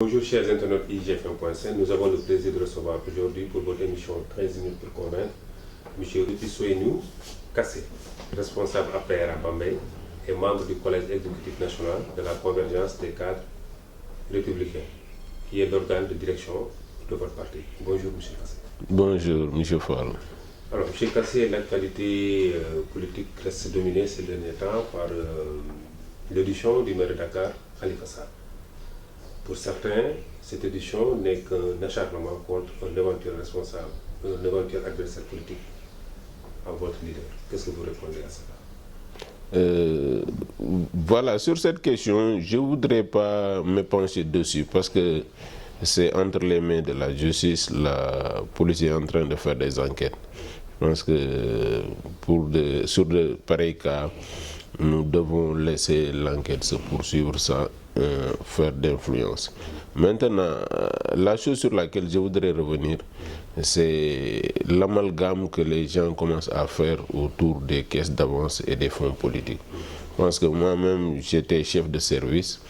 Bonjour chers internautes IGF1.5, nous avons le plaisir de recevoir aujourd'hui pour votre émission 13 minutes pour convaincre M. Ousseynou Kassé, responsable APR à Bambey et membre du collège exécutif national de la convergence des cadres républicains, qui est l'organe de direction de votre parti. Bonjour M. Kassé. Bonjour M. Fall. Alors M. Kassé, l'actualité politique reste dominée ces derniers temps par l'édition du maire de Dakar, Khalifa Sall. Pour certains, cette édition n'est qu'un acharnement contre un éventuel responsable, un éventuel adversaire politique à votre leader. Qu'est-ce que vous répondez à cela? Voilà, sur cette question, je ne voudrais pas me pencher dessus parce que c'est entre les mains de la justice, la police est en train de faire des enquêtes. Je pense que sur de pareils cas, nous devons laisser l'enquête se poursuivre sans faire d'influence. Maintenant, la chose sur laquelle je voudrais revenir, c'est l'amalgame que les gens commencent à faire autour des caisses d'avance et des fonds politiques. Je pense que moi-même, j'étais chef de service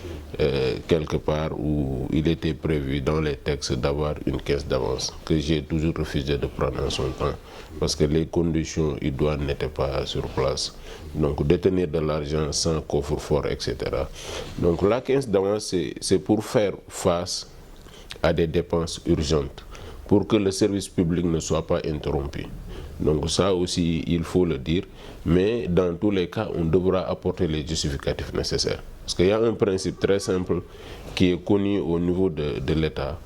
quelque part où il était prévu dans les textes d'avoir une caisse d'avance, que j'ai toujours refusé de prendre en son temps, parce que les conditions idoines n'étaient pas sur place. Donc détenir de l'argent sans coffre-fort, etc. Donc la caisse d'avance, c'est pour faire face à des dépenses urgentes, pour que le service public ne soit pas interrompu. Donc ça aussi, il faut le dire, mais dans tous les cas, on devra apporter les justificatifs nécessaires. Parce qu'il y a un principe très simple qui est connu au niveau de l'État.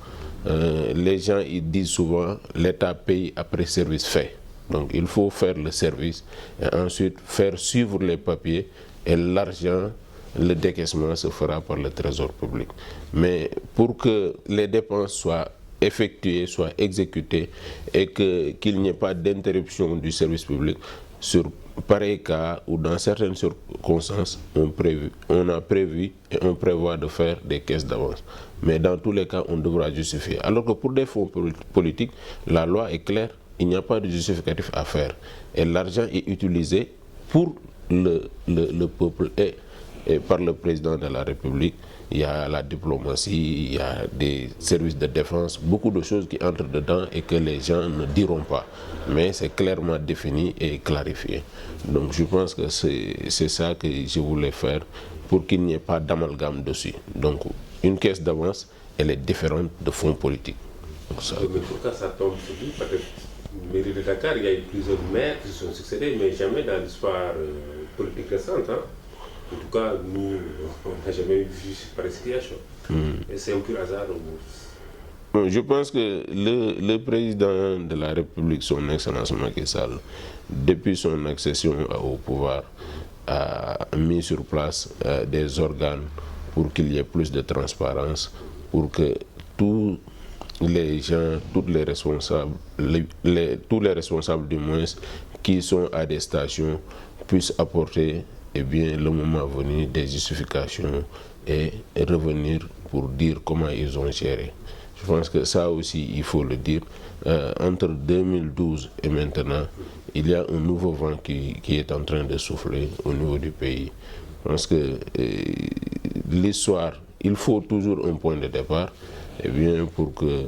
Les gens ils disent souvent, l'État paye après service fait. Donc il faut faire le service et ensuite faire suivre les papiers et l'argent, le décaissement se fera par le trésor public. Mais pour que les dépenses soient effectuées, soient exécutées et qu'il n'y ait pas d'interruption du service public, sur pareil cas ou dans certaines circonstances, on a prévu et on prévoit de faire des caisses d'avance. Mais dans tous les cas, on devra justifier. Alors que pour des fonds politiques, la loi est claire, il n'y a pas de justificatif à faire. Et l'argent est utilisé pour le peuple et par le président de la République. Il y a la diplomatie, il y a des services de défense, beaucoup de choses qui entrent dedans et que les gens ne diront pas. Mais c'est clairement défini et clarifié. Donc je pense que c'est ça que je voulais faire pour qu'il n'y ait pas d'amalgame dessus. Donc une caisse d'avance, elle est différente de fonds politiques. Donc, ça... Mais pourquoi ça tombe sur lui? Parce que mairie de Dakar, il y a eu plusieurs maires qui se sont succédés, mais jamais dans l'histoire politique récente. Hein? En tout cas, nous, on n'a jamais vu pareille situation. Et c'est un pur hasard. Je pense que le président de la République, son Excellence Macky Sall, depuis son accession au pouvoir, a mis sur place des organes pour qu'il y ait plus de transparence, pour que tous les gens, tous les responsables du moins qui sont à des stations puissent apporter le moment venu des justifications et revenir pour dire comment ils ont géré. Je pense que ça aussi, il faut le dire. Entre 2012 et maintenant, il y a un nouveau vent qui est en train de souffler au niveau du pays. Je pense que l'histoire, il faut toujours un point de départ pour que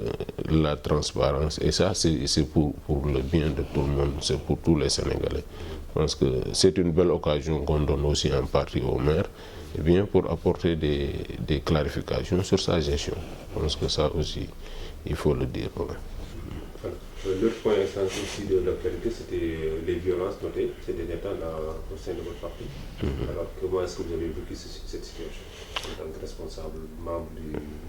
la transparence, et ça c'est pour le bien de tout le monde, c'est pour tous les Sénégalais. Je pense que c'est une belle occasion qu'on donne aussi en partie au maire pour apporter des clarifications sur sa gestion. Je pense que ça aussi, il faut le dire. Ouais. L'autre point essentiel aussi de l'actualité, c'était les violences notées ces derniers temps au sein de votre parti. Alors, comment est-ce que vous avez vécu cette situation en tant que responsable, membre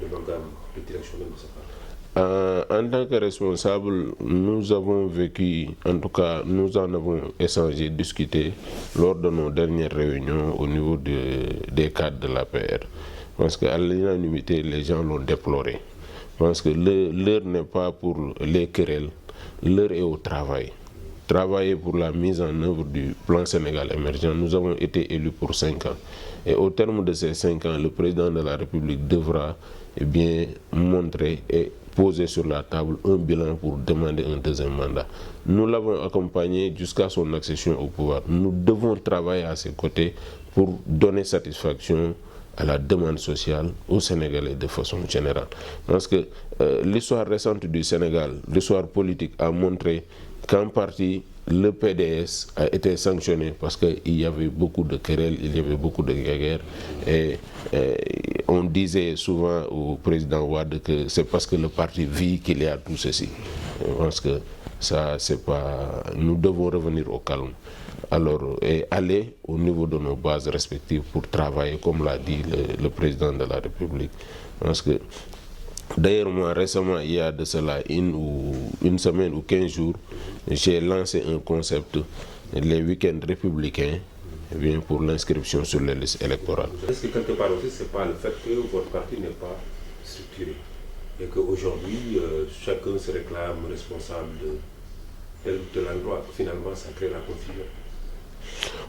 de l'organe de direction de ce parti? En tant que responsable, nous avons vécu, en tout cas, nous en avons échangé, discuté lors de nos dernières réunions au niveau des cadres de l'APR. Parce qu'à l'unanimité, les gens l'ont déploré. Parce que l'heure n'est pas pour les querelles, l'heure est au travail. Travailler pour la mise en œuvre du plan Sénégal émergent. Nous avons été élus pour 5 ans. Et au terme de ces 5 ans, le président de la République devra montrer et poser sur la table un bilan pour demander un deuxième mandat. Nous l'avons accompagné jusqu'à son accession au pouvoir. Nous devons travailler à ses côtés pour donner satisfaction à la demande sociale aux Sénégalais de façon générale. Parce que l'histoire récente du Sénégal, l'histoire politique a montré qu'en partie le PDS a été sanctionné parce qu'il y avait beaucoup de querelles, il y avait beaucoup de guerres et on disait souvent au président Wade que c'est parce que le parti vit qu'il y a tout ceci. Je pense que ça, c'est pas... Nous devons revenir au calme. Alors, et aller au niveau de nos bases respectives pour travailler, comme l'a dit le président de la République. Parce que, d'ailleurs, moi, récemment, il y a de cela une semaine ou 15 jours, j'ai lancé un concept, les week-ends républicains, bien pour l'inscription sur les listes électorales. Est-ce que quelque part aussi, ce n'est pas le fait que votre parti n'est pas structuré et qu'aujourd'hui, chacun se réclame responsable de tel ou tel endroit? Finalement, ça crée la confusion.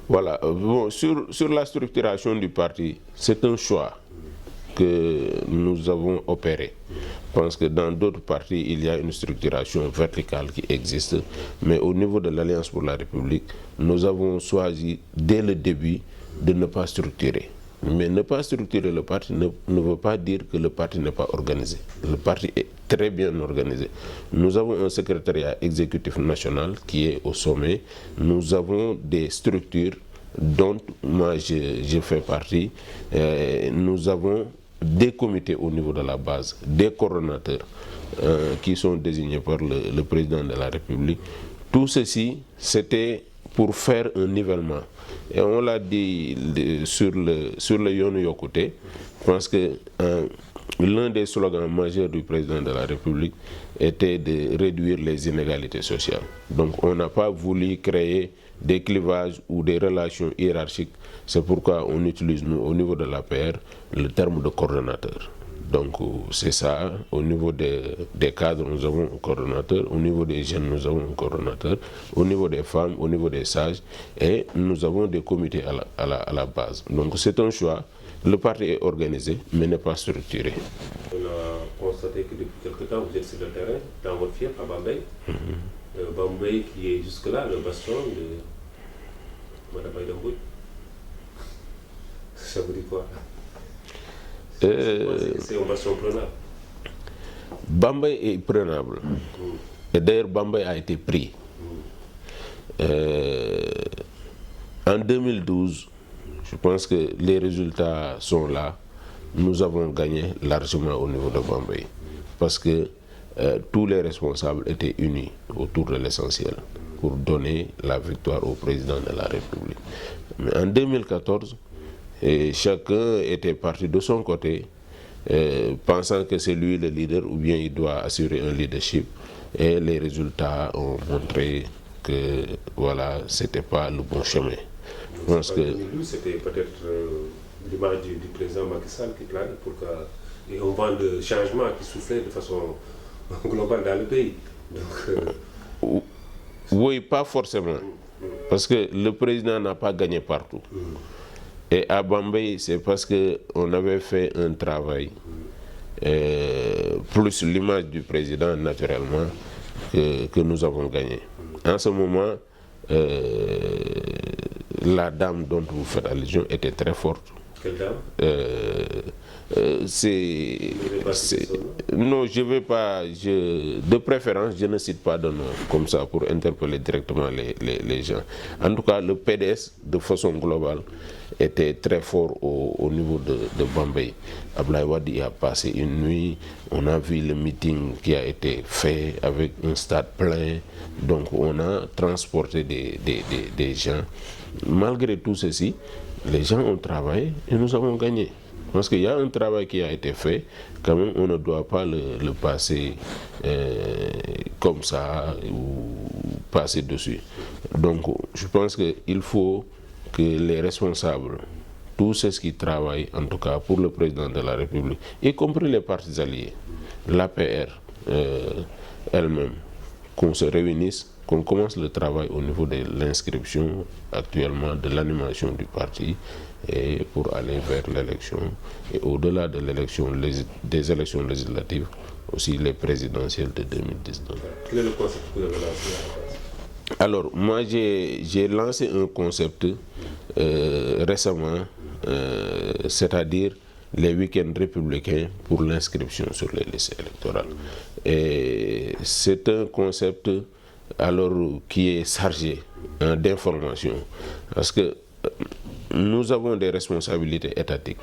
Voilà. Bon, sur la structuration du parti, c'est un choix que nous avons opéré. Je pense que dans d'autres partis, il y a une structuration verticale qui existe, mais au niveau de l'Alliance pour la République, nous avons choisi dès le début de ne pas structurer. Mais ne pas structurer le parti ne veut pas dire que le parti n'est pas organisé. Le parti est très bien organisé. Nous avons un secrétariat exécutif national qui est au sommet. Nous avons des structures dont moi je fais partie. Nous avons des comités au niveau de la base, des coordonnateurs qui sont désignés par le président de la République. Tout ceci, c'était pour faire un nivellement. Et on l'a dit sur le Yoonu Yokkute. Je pense que l'un des slogans majeurs du président de la République était de réduire les inégalités sociales. Donc on n'a pas voulu créer des clivages ou des relations hiérarchiques. C'est pourquoi on utilise, nous, au niveau de l'APR, le terme de coordonnateur. Donc c'est ça, au niveau des cadres, nous avons un coordonnateur, au niveau des jeunes, nous avons un coordonnateur, au niveau des femmes, au niveau des sages, et nous avons des comités à la base. Donc c'est un choix. Le parti est organisé, mais n'est pas structuré. On a constaté que depuis quelque temps, vous êtes sur le terrain, dans votre fief, à Bambey. Bambey qui est jusque-là le bastion de Mme Aïda Mbodj. Ça vous dit quoi? C'est un bastion prenable. Bambey est prenable. Et d'ailleurs, Bambey a été pris. En 2012, je pense que les résultats sont là. Nous avons gagné largement au niveau de Bambey. Parce que tous les responsables étaient unis autour de l'essentiel pour donner la victoire au président de la République. Mais en 2014, chacun était parti de son côté, pensant que c'est lui le leader ou bien il doit assurer un leadership. Et les résultats ont montré que voilà, c'était pas le bon chemin. Je pense que c'était peut-être l'image du président Macky Sall qui planait pour qu'il y ait un vent de changement qui soufflait de façon globale dans le pays. Donc, oui, pas forcément. Parce que le président n'a pas gagné partout. Et à Bambey, c'est parce qu'on avait fait un travail, plus l'image du président naturellement, que nous avons gagné. En ce moment, la dame dont vous faites allusion était très forte. Quelle dame? Non, je ne vais pas. De préférence, je ne cite pas de nom comme ça pour interpeller directement les gens. En tout cas, le PDS, de façon globale, était très fort au niveau de Bambey. Abdoulaye Wade y a passé une nuit. On a vu le meeting qui a été fait avec un stade plein. Donc, on a transporté des gens. Malgré tout ceci, les gens ont travaillé et nous avons gagné. Parce qu'il y a un travail qui a été fait, quand même on ne doit pas le passer comme ça ou passer dessus. Donc je pense qu'il faut que les responsables, tous ceux qui travaillent en tout cas pour le président de la République, y compris les partis alliés, l'APR elle-même, qu'on se réunisse, qu'on commence le travail au niveau de l'inscription actuellement, de l'animation du parti, et pour aller vers l'élection. Et au-delà de l'élection, des élections législatives, aussi les présidentielles de 2019. Quel est le concept que vous avez lancé à la base? Alors, moi, j'ai lancé un concept récemment c'est-à-dire les week-ends républicains pour l'inscription sur les listes électorales. Et c'est un concept alors qui est chargé d'information, parce que nous avons des responsabilités étatiques.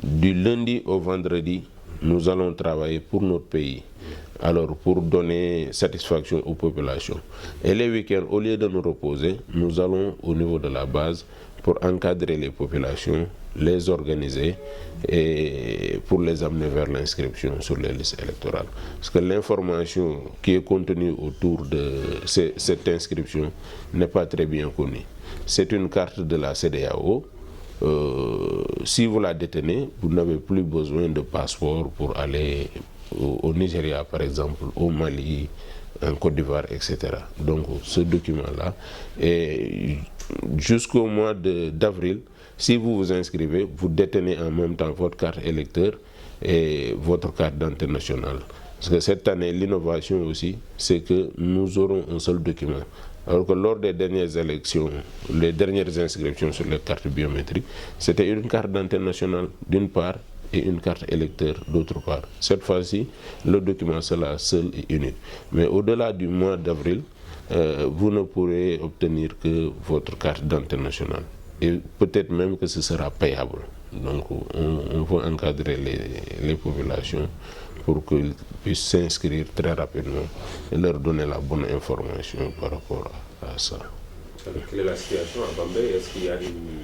Du lundi au vendredi, nous allons travailler pour notre pays, alors pour donner satisfaction aux populations. Et les week-ends, au lieu de nous reposer, nous allons au niveau de la base pour encadrer les populations, les organiser et pour les amener vers l'inscription sur les listes électorales. Parce que l'information qui est contenue autour de cette inscription n'est pas très bien connue. C'est une carte de la CEDEAO. Si vous la détenez, vous n'avez plus besoin de passeport pour aller au Nigeria, par exemple, au Mali, en Côte d'Ivoire, etc. Donc ce document-là, et jusqu'au mois d'avril, si vous vous inscrivez, vous détenez en même temps votre carte électeur et votre carte d'identité nationale. Parce que cette année, l'innovation aussi, c'est que nous aurons un seul document. Alors que lors des dernières élections, les dernières inscriptions sur les cartes biométriques, c'était une carte d'identité nationale d'une part et une carte électeur d'autre part. Cette fois-ci, le document sera seul et unique. Mais au-delà du mois d'avril, vous ne pourrez obtenir que votre carte d'identité nationale. Et peut-être même que ce sera payable. Donc on peut encadrer les populations pour qu'ils puissent s'inscrire très rapidement et leur donner la bonne information par rapport à ça. Alors, quelle est la situation à Bambey? Est-ce qu'il y a une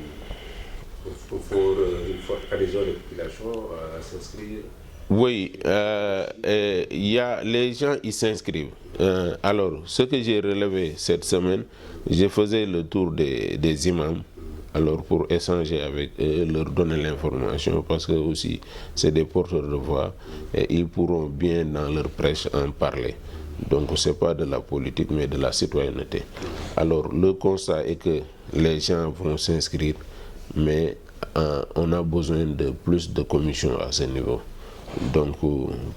forte adhésion des populations à s'inscrire? Oui, les gens ils s'inscrivent. Alors, ce que j'ai relevé cette semaine, je faisais le tour des imams. Alors pour échanger avec eux, leur donner l'information, parce que aussi c'est des porteurs de voix et ils pourront bien dans leur prêche en parler. Donc ce n'est pas de la politique mais de la citoyenneté. Alors le constat est que les gens vont s'inscrire, mais on a besoin de plus de commissions à ce niveau. Donc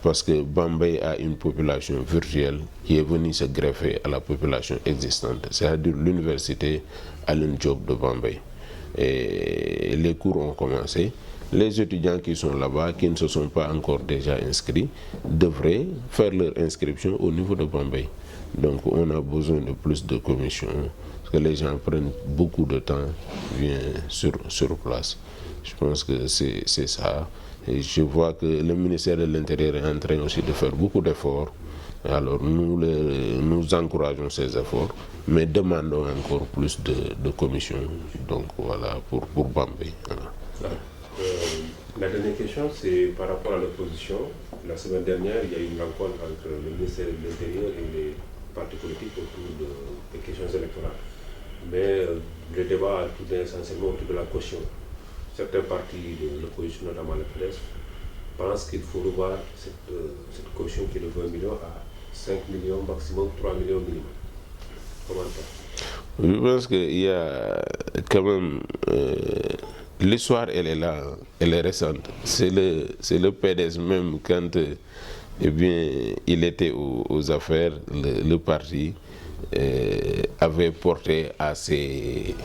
parce que Bambey a une population virtuelle qui est venue se greffer à la population existante, c'est-à-dire l'université Alioune Diop de Bambey. Et les cours ont commencé. Les étudiants qui sont là-bas, qui ne se sont pas encore déjà inscrits, devraient faire leur inscription au niveau de Bambey. Donc on a besoin de plus de commissions, parce que les gens prennent beaucoup de temps, viennent sur place. Je pense que c'est ça. Et je vois que le ministère de l'Intérieur est en train aussi de faire beaucoup d'efforts. Alors nous encourageons ces efforts, mais demandons encore plus de commissions. Donc voilà, pour Bambey. Voilà. La dernière question, c'est par rapport à l'opposition. La semaine dernière, il y a eu une rencontre entre le ministère de l'Intérieur et les partis politiques autour des questions électorales. Mais le débat a tourné essentiellement autour de la caution. Certains partis de l'opposition, notamment le PDS, pensent qu'il faut revoir cette caution qui est de 20 millions à 5 millions maximum, 3 millions minimum. Comment ça? Je pense qu'il y a quand même... l'histoire, elle est là, elle est récente. C'est le PDS même, quand il était aux affaires, le parti avait porté à ces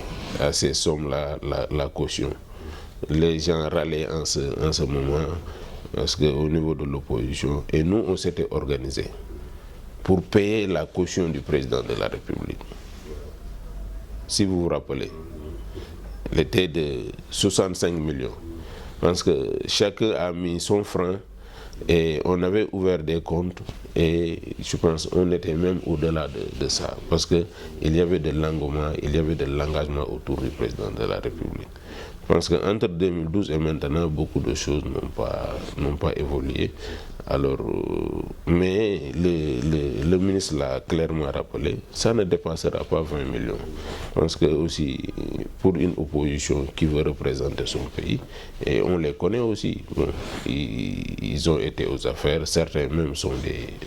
sommes-là la caution. Les gens râlaient en ce moment, parce qu'au niveau de l'opposition, et nous, on s'était organisés pour payer la caution du président de la République. Si vous vous rappelez, elle était de 65 millions. Parce que chacun a mis son franc et on avait ouvert des comptes et je pense qu'on était même au-delà de ça. Parce qu'il y avait de l'engouement, il y avait de l'engagement autour du président de la République. Parce qu'entre 2012 et maintenant, beaucoup de choses n'ont pas évolué. Alors, mais le ministre l'a clairement rappelé, ça ne dépassera pas 20 millions. Parce que aussi, pour une opposition qui veut représenter son pays, et on les connaît aussi, bon, ils ont été aux affaires, certains même sont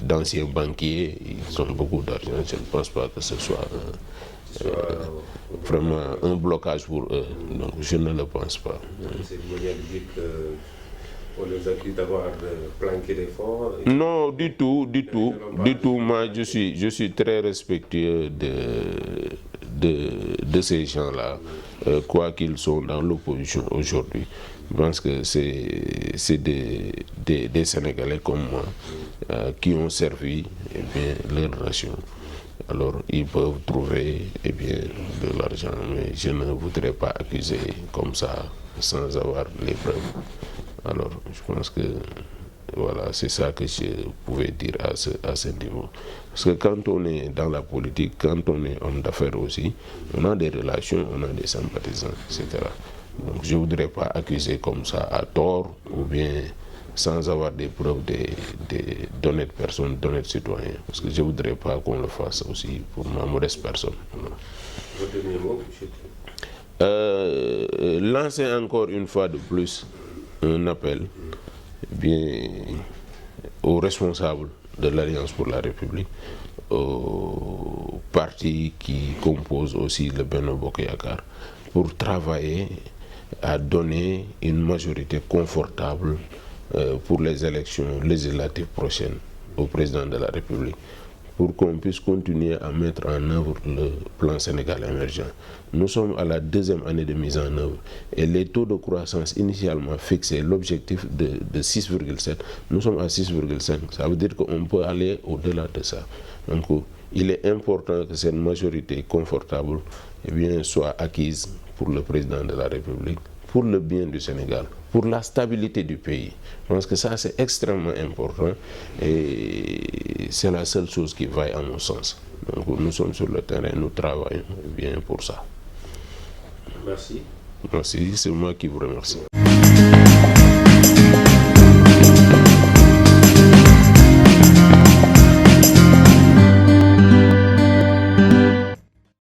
d'anciens banquiers, ils ont beaucoup d'argent, je ne pense pas que ce soit vraiment un blocage pour eux, donc je ne le pense pas. C'est une manière de dire qu'on les accuse d'avoir planqué des fonds. Non, du tout. Moi, je suis très respectueux de ces gens-là. quoi qu'ils sont dans l'opposition aujourd'hui. Je pense que c'est des Sénégalais comme moi qui ont servi leur nation. Alors ils peuvent trouver de l'argent, mais je ne voudrais pas accuser comme ça sans avoir les preuves. Alors je pense que voilà, c'est ça que je pouvais dire à ce niveau. Parce que quand on est dans la politique, quand on est homme d'affaires aussi, on a des relations, on a des sympathisants, etc. Donc je ne voudrais pas accuser comme ça à tort ou bien sans avoir des preuves d'honnêtes personnes, d'honnêtes citoyens. Parce que je ne voudrais pas qu'on le fasse aussi pour ma modeste personne. Voilà. Votre dernier mot, monsieur? Lancer encore une fois de plus un appel aux responsables de l'Alliance pour la République, aux partis qui composent aussi le Benno Bokk Yakaar, pour travailler à donner une majorité confortable pour les élections législatives prochaines au président de la République, pour qu'on puisse continuer à mettre en œuvre le plan Sénégal émergent. Nous sommes à la 2e année de mise en œuvre et les taux de croissance initialement fixés, l'objectif de 6,7, nous sommes à 6,5. Ça veut dire qu'on peut aller au-delà de ça. Donc il est important que cette majorité confortable soit acquise pour le président de la République, pour le bien du Sénégal, pour la stabilité du pays. Je pense que ça, c'est extrêmement important et c'est la seule chose qui vaille en mon sens. Donc nous sommes sur le terrain, nous travaillons bien pour ça. Merci. Merci, c'est moi qui vous remercie.